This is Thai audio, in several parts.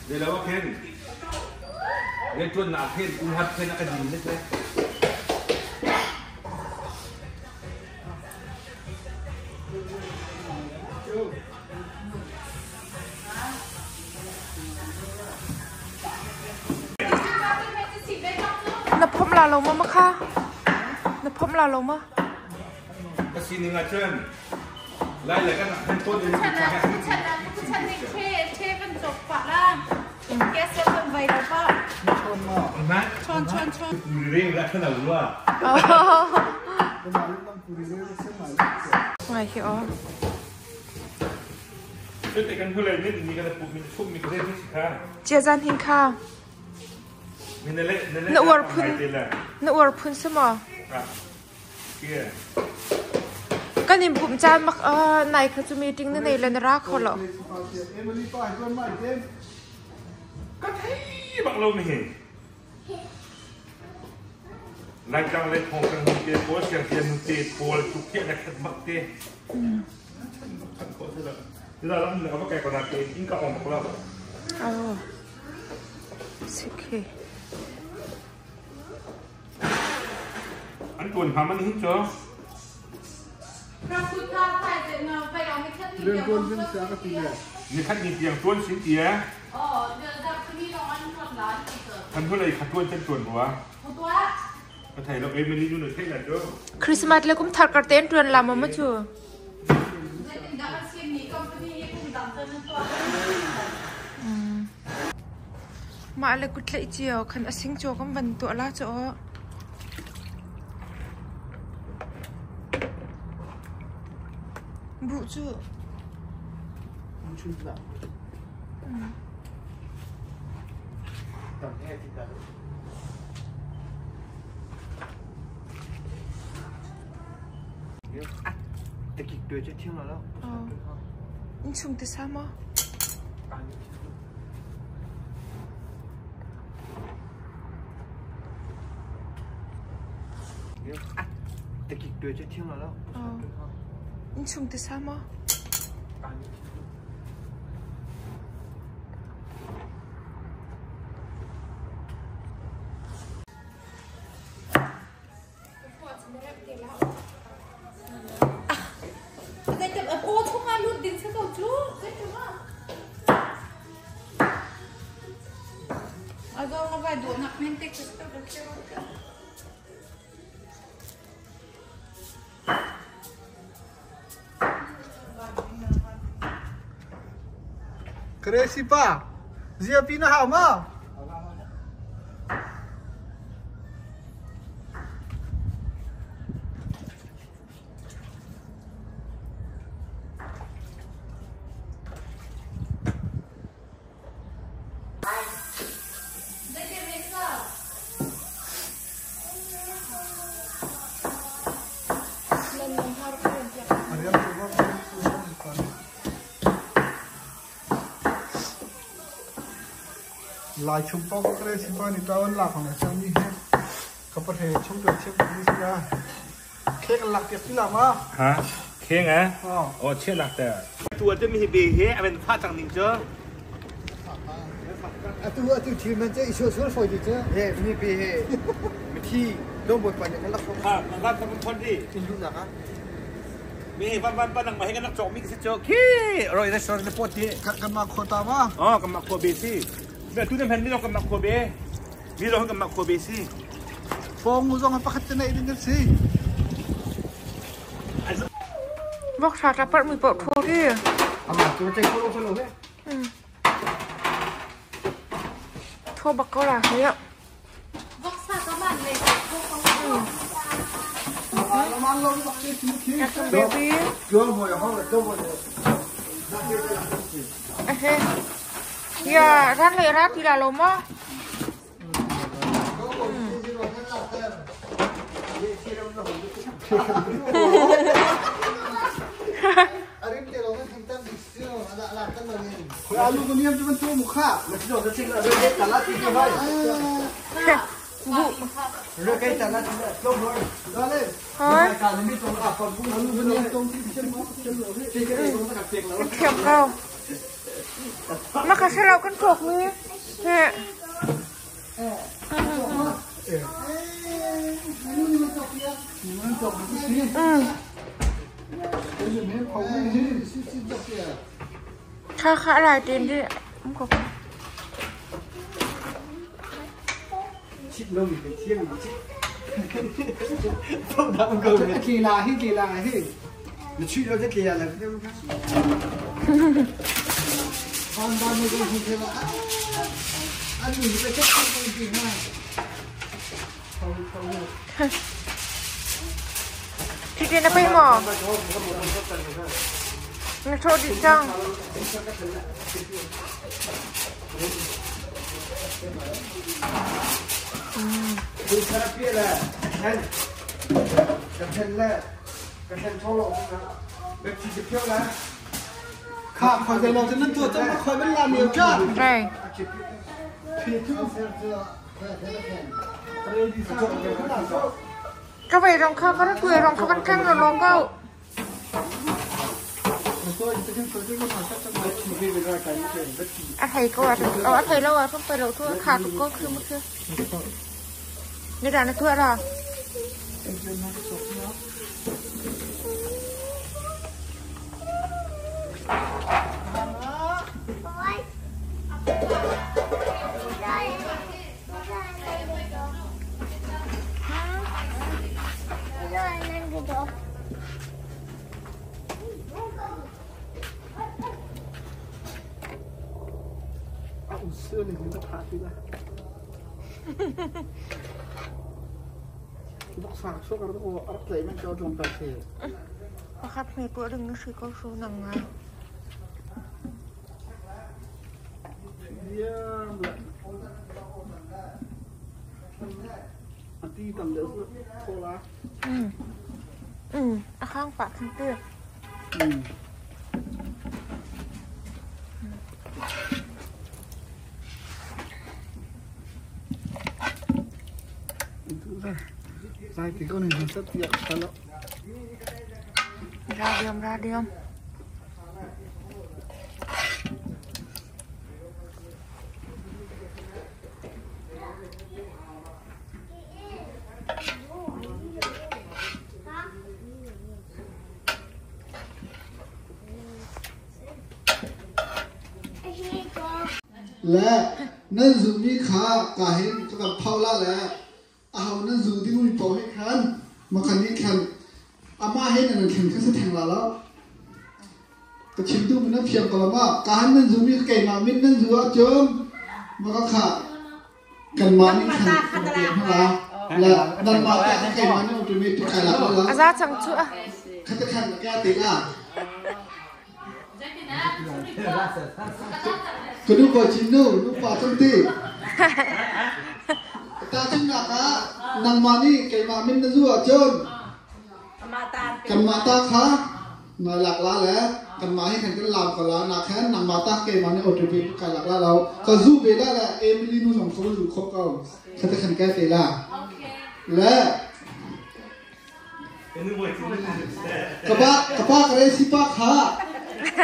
เดี๋ยวเราว่าเคนเดี๋ยวจวนหนาเคนอุ้งหัดเคนกระดิ่งนิดเลยนับพมลาลงมาค่ะนับพมลาลงมากระสีหนึ่งอ่ะเชิญไล่เลยกันเป็นต้นเดือนที่แค่ที่ฉันเช่เป็นจบปะล่างแกเซ็ตเป็นใบแล้วก็ชนมาเห็นไหมชนกูเร่งแล้วขนาดว่าไงเขียวช่วยแต่กันเพื่ออะไรนี่มีกันปุ๊บมีชุ่มมีประเทศที่สิค่ะเจียจันหินข้าวมีนั่นแหละนวดพุ่นสมอก็นิ่มผมจานมักในเขาจะมีติ้งนั่นในเลนรักเขาหรอก็ที่บังลมเห็นรายการเลยทองกันเจโพสอย่างเทียนเจโพลทุกเที่ยงนะครับบักเต้ฉันโคตรเลยที่เราต้องเหนือว่าแกก่อนนะเต้ยิ่งก็ออกมาแล้วอ๋อสิเคอันตัวนี้ทำมันหิ้งจ้ะพระพุทธไทยจะนำไปเอาไม่ขั้นเดียวนี่ขั้นนี้เพียงต้นสินเตียอ๋อเดี๋ยวจะพี่น้องอันคนร้านเกิดท่านเพื่ออะไรขัดต้นเช่นส่วนหัวตัวก็ไทยเราเองไม่ได้อยู่ในเทศกันจ้ะคริสต์มาสเลยกุ้มทัดกระเต้นเตือนลำมาชัวมาเลยกุดเลยเจียวขันอสิงโจก็บันตัวละจ้ะบุจูต่างแค่ที่กันเดี๋ยวอ่ะตะกี้ตัวจะเที่ยงแล้วอ๋อนี่ชุ่มติดซ้ำมั้งเดี๋ยวอ่ะตะกี้ตัวจะเที่ยงแล้วอ๋อนี่ชุ่มติดซ้ำมั้งAgora vai donamente que está do que eu Cresci pá, Zia Pina Rama. Lại chụp bao cái này xin bao nhiêu tao ăn lạc này xem đi hết có thể chụp được chụp đi xem ra khéo lạc tiệpที่หลังอ่ะฮะเค้งอ่ะโอ้เชี่ยหลักแต่ตัวจะมีเบเฮเป็นผ้าจังนิงเจ้าตัวทีมันจะอีชัวร์ฟอยด์เจ้าเฮ้มีเบเฮมีที่โดนบทไปเนี่ยมันลักษณะมันรักมันคนดีจริงรู้จักอ่ะมีวันนังมาให้กันนักจอกมีกิจโจขี้อร่อยได้สอนในปอดที่กันมาโคตาว่าอ๋อกันมาโคเบซี่เนี่ยทุกท่านเห็นนี่เรากันมาโคเบนี่เรากันมาโคเบซี่ฟองมุ้งให้ปักจะไหนดิกันสิบอกชาจะเปิดมือเปิดโทรดิอามาตัวใจโคตรสนุกเลยโทรบักก็ล่ะเฮ้ยบอกซาก็มันเลยมันลงบักเก็ตที่เบบี้โยนบ่อยห้องเลยโยนบ่อยเฮ้ยอย่าท่านเลยรักทีละลมอ่ะAlu ko niya naman tuwa mukha. Let's go. Let's go. Let's go. Talat ito ba? Let's go. Talat ito. Go boy. Dale. Hoy. Kalimi tong apon kung alu ko niya tong chicken mo. Chicken mo sa kapek law. Kaya ka. มาค่ะเรากันพวกนี้แค่ค่ะอะไรตีนที่มันก็ชิดลมเป็นเที่ยงต้องทำกันกีฬาที่มันช่วยเราจะกีฬาอะไรก็ได้ครับบ้านไม่ต้องพูดเลยว่าอันนี้ไปเช็คตัวจริงนะที่เดียนไปหมอมาโชว์ดิจังดูคาราเปียแหละแทนกับแทนแหละกับแทนโชว์ลงนะแบบที่จะเที่ยวแล้วข้าคอยใจเราจะนั่นตัวจะมาคอยเป็นลานเหนียวจ้าใช่ก็ไปรองข้าวก็ต้องคุยรองข้าวกันข้างเราลองก็อะไรก็ว่าเอาอะไรแล้วอ่ะต้องไปเราทั่วขาดก็คือมันคือนี่ด่านทั่วหรอเสื้อหนึ่งมันจะขาดไปละบอกฝากช่วยกันแล้วก็รับเลยมันจะลงไปเสียครับมีตัวดึงนั่นคือก็สู้หนังไงเยี่ยมเลยอันที่ต่ำเดือดโคละข้างปากข้างเตื้อใส่ตีก็หนึ่งสักเดียวกันแล้วราเดียมและนั่นซูมีขากาเห็นกับเผาละแล้วเอานั่นซูที่มุ่งโตให้ขันมาขันนี้ขันอาม่าให้นั่นขันก็จะแทงแล้วแต่ชิมดูมันน่าเพียงกว่ามาการนั่นซูมีเก่งมามิดนั่นซูว่าเจิมมาก็ขากันมานี่ขันกันเปลี่ยนทั้งละและนั่นมาแต่เก่งมานี่มันจะมีตัวใครละแล้วอาจารย์จังชั่วขันจะขันแก้ติดละก็ดูก่อนชิมดูดูป่าจังตีตาชิมหนักนะนังมานี่เก่งมามินนั่นซัวจนกันมาตาค่ะนายหลักล้าแล้วกันมาให้ขันกันลามกันละนักแค่นังมาตาเก่งมานี่อดจะเป็นกันหลักล้าเราก็ซูเบล่าแหละเอมิลีนู่สองคนอยู่ครบเก่าขันจะขันแก้เตล่าและกระบะกระไรสิปะค่ะ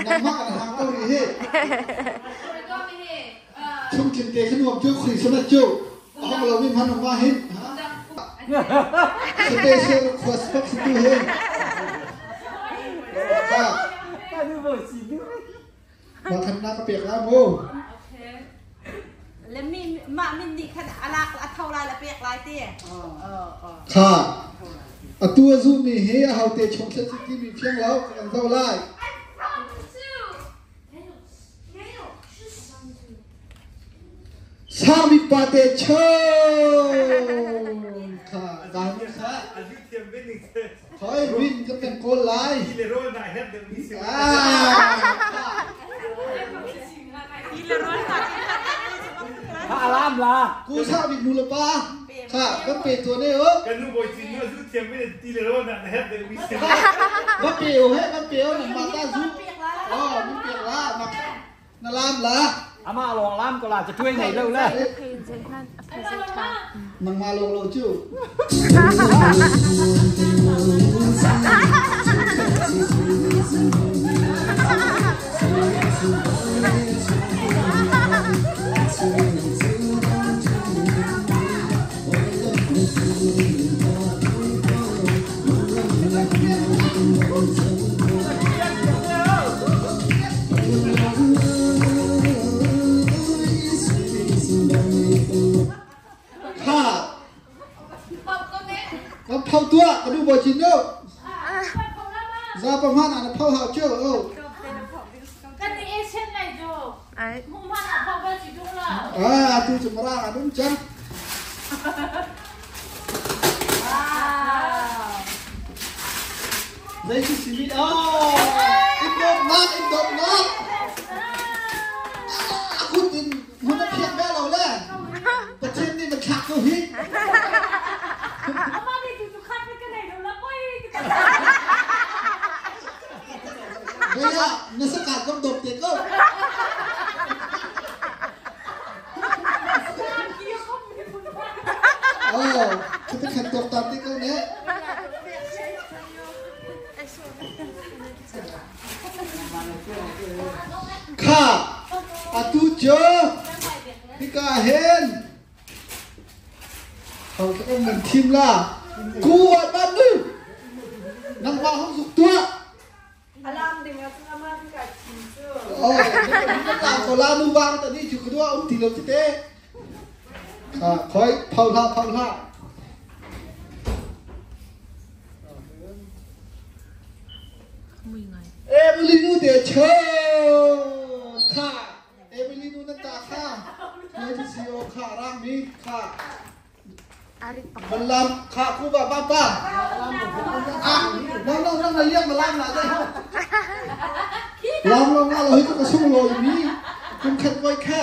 นังมากกันทางเกาหลีเฮ้ช่วงเข็นเตะขนมเจ้าขุยสนัดเจ้าเอาเราไม่พันออกมาเห็นสเปเชียลคอสเป็กดูเห็นค่ะมาทำหน้ากระเปียกแล้วโมแล้วมีมามินดีขนาดอะไรเท่าไรละเปียกลายเตี้ยค่ะตัวซูมีเฮียเขาเตะชงเซตที่มีเพียงแล้วกันเท่าไรสามีปาเตชค่ะการค่ะขอให้วินก็เป็นคนไล่อารามล่ะกูชอบอีกมูลป้าค่ะก็เปลี่ยนตัวนี้กันรู้บ่อยจริงว่าซื้อเทียมไม่ได้ตีเลยว่านะเฮ็ดเดี๋ยวมีเสียงก็เปลี่ยนให้ก็เปลี่ยนมาตาซุมันเปลี่ยนละนาลามละอามาลองล่ามก็ล่ะจะช่วยไงเร็วเลยนังมาลงเราจู้ ra bằng hoa nào phao hào chưa cái này trên này rồi ấy hôm qua là không bao giờ đúng là tôi chụp ra là đúng chăng đâyคือชีวิตอินโดนัทคุณตินมันเพียงแม่เราแหละประเทศนี้มันขัดตัวพี่ hôm qua thì tụi khách với cái này nó quayเนี่ยนักสกัดต้องดมเด็กก็จะเป็นขันตัวตามที่เขาเนี่ยข้าอาตูเจอพี่กาเห็นเขาจะเอาเงินทีมล่ะกูอ่ะบ้านนึงน้ำมันห้องสุกตัวน้ำเขาลามือวางแต่นี่ถือว่าอุ้มตีเราจะเตะคอยเผาละเอมิลีนูเดชค่ะเอมิลีนูนั่นตาค่ะเนติซิโอค่ะร่างนี้ค่ะมันลำค่ะกูบ้าน้องมาเรียกมาลำหน่อยได้ไหมลำเราเฮ้ยก็กระชุ่มโรยอย่างนี้คุณแค่ไว้แค่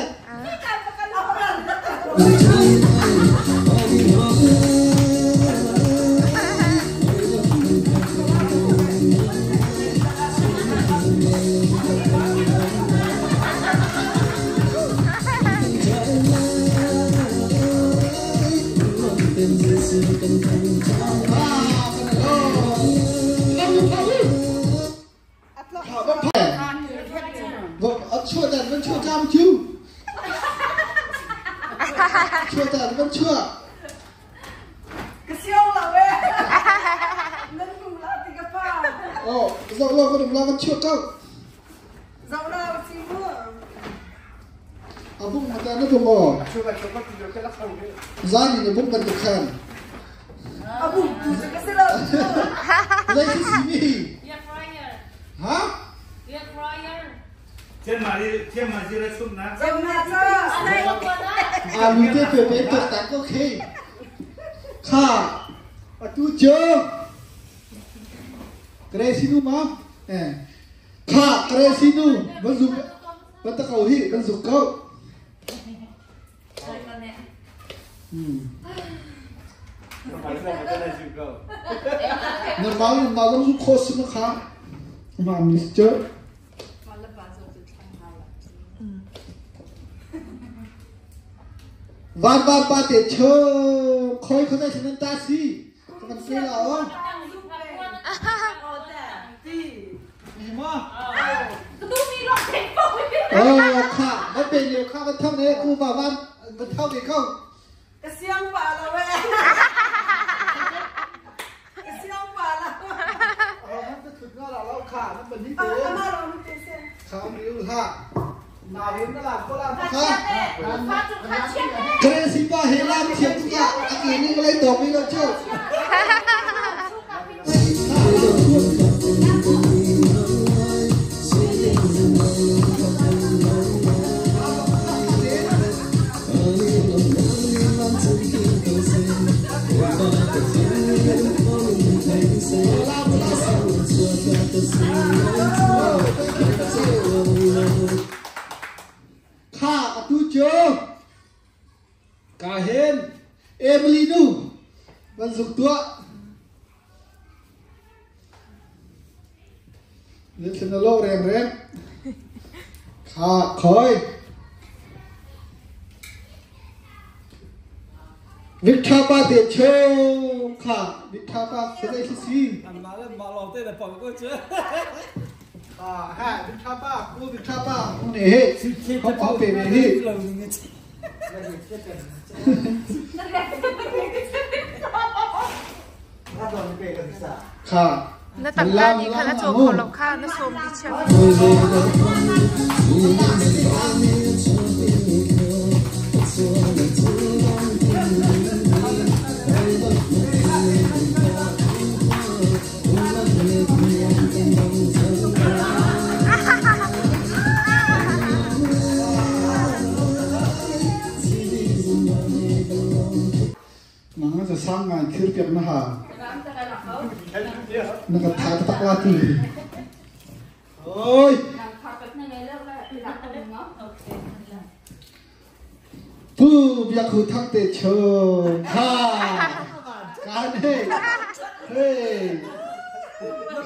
ช่วยแต่มันช่วยจำชิวช่วยแต่มันช่วยกระเซียวเราเว้ยนั่นกูละติกะป้าโอ้เราก็ต้องเรามันช่วยก็เราสิมั่วบุ้งมาแต่นั่นผมบอกช่วยก็ติดอยู่แค่ละครั้งเดียวzáni ne bu้งมันจะแข็งบุ้งกระเซียวเลยที่สิมีฮะเช่นมาที่ไรซุ่มนะมีเพื่อนเป็นตัวแต่ก็โอเคข้าตูเจอกระสินูมาข้ากระสินูมันสุกมันตะเขาฮีมันสุกเขาnormalต้องสุกโคสนะคะมามิสเตอร์วันปาเตเชอคอยเขาได้ชนะตาสิมันเสียแล้วมีมั้ยค่ะมันเป็นเดียวข้ามันเท่านี้กูมาวันมันเท่าเดียวเขากระเซียงป่าละเว้ยกระเซียงป่าละมันจะถึงก็เราค่ะมันเป็นที่เดียวข้าวมีอยู่ค่ะนาเห็นตลาดก็ลาค่ะเกรซิบ้าเฮล่าเทียบกันอันนี้ก็เลยตกไม่รู้เชื่อข้าอาตูเจอกาเห็นเอมิลีนูมันสุกตัวเรื่องชนโลกแรงข้าคอยวิทาปาเดชข้าวิทาปาสเตชิซีมาแล้วมาลองเต้นแต่ผมก็เจอฮะวิทาปากูวิทาปาเนี่ยเฮ้เขาเอาไปเนี่ยเฮ้ค่ะน่าตัดด้านนี้ค่ะแล้วโชว์ของเราข้าวน่าชมที่เชียง ค่ะ làm cho đây là khấu นักถ่ายตะกร้าที่โอ้ย làm thật cái này lớp lại thì đặt cái ngó ok ผู้อยากคือทักเตเชอค่ะการเฮ้เฮ้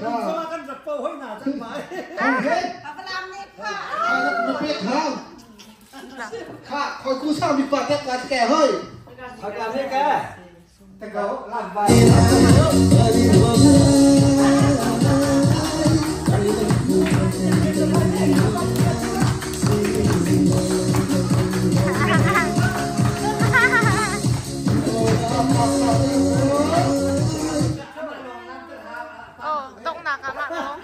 ค่ะ Sao kan giật bao hối nào chân mãi. ข้างเฮ้ เอาไปlàm điค่ะ ข้าแล้วมันเปียกข้างข้าคอยกู้สร้างมีปากแก้การแก่เฮ้ย Thật làm đi kìa. Thằng cậu làm bài. Tông nạc à bạn không?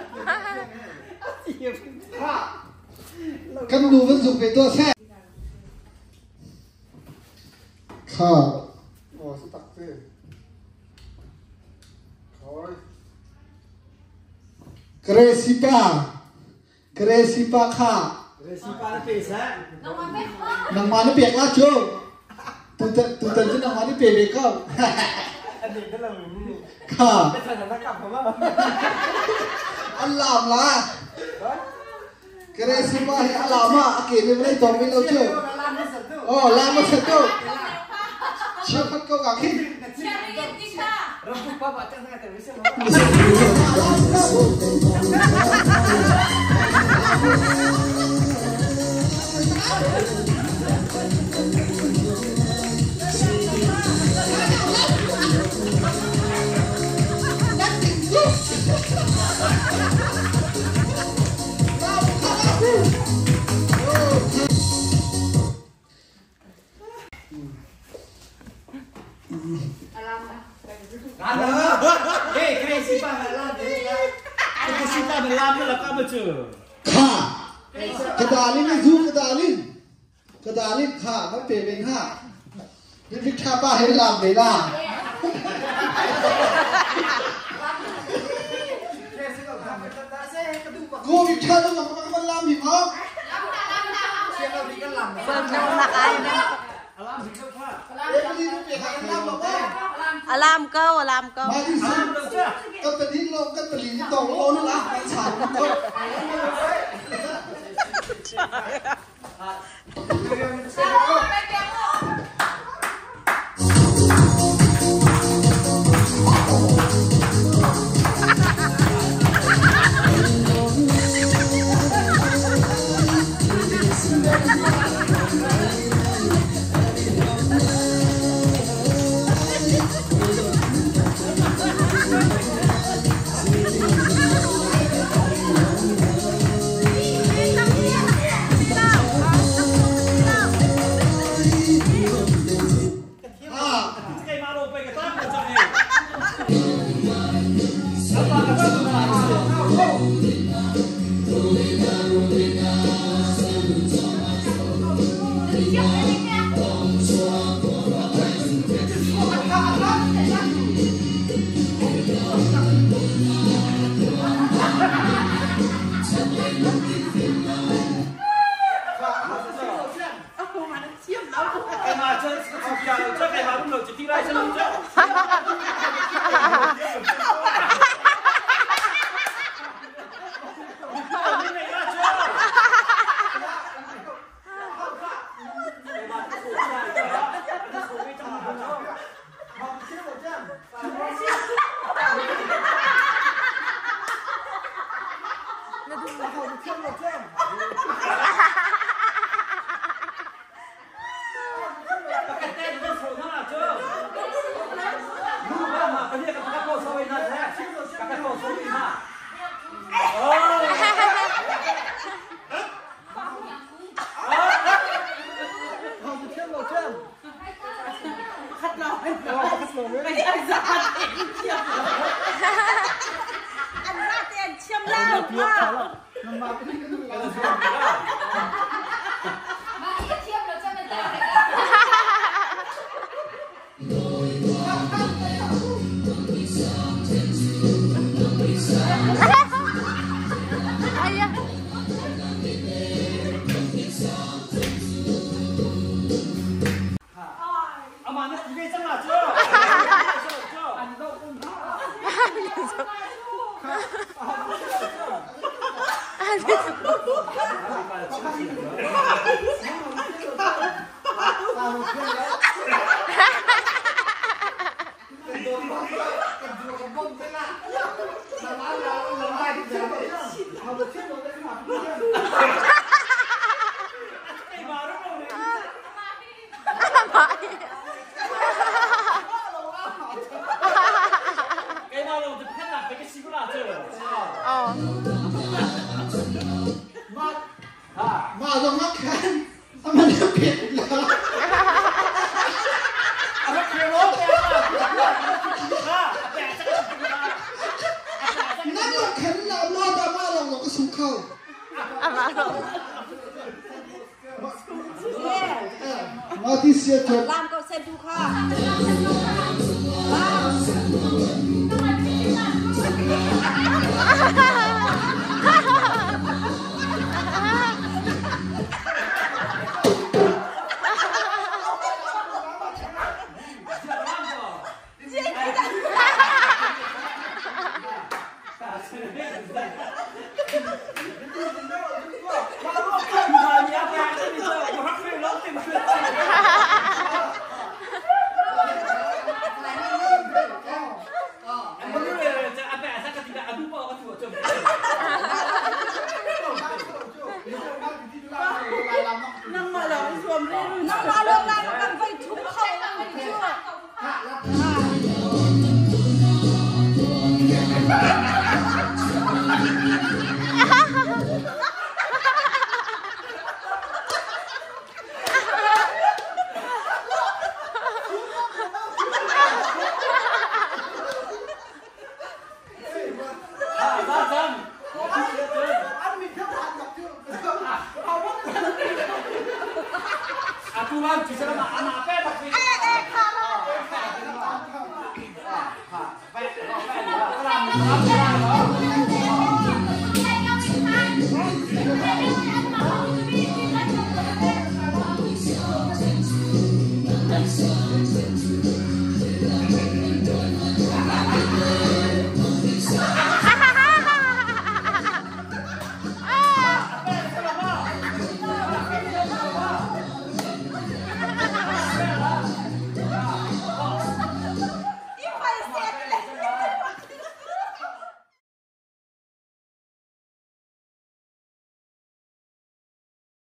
กันดูมันสุกเป็นตัวแท้ข้าโอ้สตักเต้คอยเกรซิปาข้า Recipe nó phê xá. nó mà biết hết นางมานี่เปียกลาดโจ้ตูเตันที่นางมานี่เปียกเบเกิ้ล Anh nhìn cái là mình. ข้า Cái thằng nó cặp không á. อัลลามละเกรซิปาให้อัลลามาอาเกะไม่ได้ตรงไม่เราเชื่อ Nó làm nó giật đâu. อ๋อลามาเสร็จโจ้เชื่อพัดก็กักขึ้น cha đi đi cha Rồi không có bảo chắc là tại vì sao nó. Làm nữa. Cái recipe là làm thế này. Cái recipe mình làm nó là có bao giờ. ข้ากระดาลินไม่รู้กระดาลินข้ามันเปลี่ยนเป็นข้าเป็นพิชาป้าให้ลามเลยล่ะ Recipe làm cái ta sẽ cái đu vào. กูพิชาต้องมันลามหิมะ Xem đâu đi cái làm. Tông nạc ai nữa? Làm gì đâu pha. เอ็มลีเปลี่ยนให้ลามบอกว่า Làm câu มาที่สุด Làm được chưa? ก็เป็นที่ลงก็เป็นหลินตองโลนั่นละมันฉาดมันก็ sao đây kéo luôn Cái mà đồ về cái tát của cho đi. Sao mà cái tát của nó không? Cái mà chơi cái mà cũng được chỉ thi lại cho nó chơi. Cái này là chưa? Cái mà cái sổ này cái đó, cái sổ cái trong là cho. Không chưa được chưa? Nó đúng là không chưa được chưa? Cái tên nó sổ nó là chưa? Đúng rồi mà cái này cái cô sổ nó thế. Cái cô sổ đi mà. Không chưa được chưa? Khát lòi. Khát lòi. Cái ăn ra tiền. Ăn ra tiền chiêm lao quá. mà ít chiêm được cho người ta Ai da. À mà nó gây chắc là chưa? Ăn đâu? มาตรงนักแข่งมันจะเปลี่ยนแล้วนั่นเราแข่งเราลอดมาเราก็สู้เข้ามาที่เสียจบ làm cậu xem du kho năm mà nói xuồng lên năm mà luôn là nó cần phải trúng không chưa Aturan di sana anak apa tapi Thank you.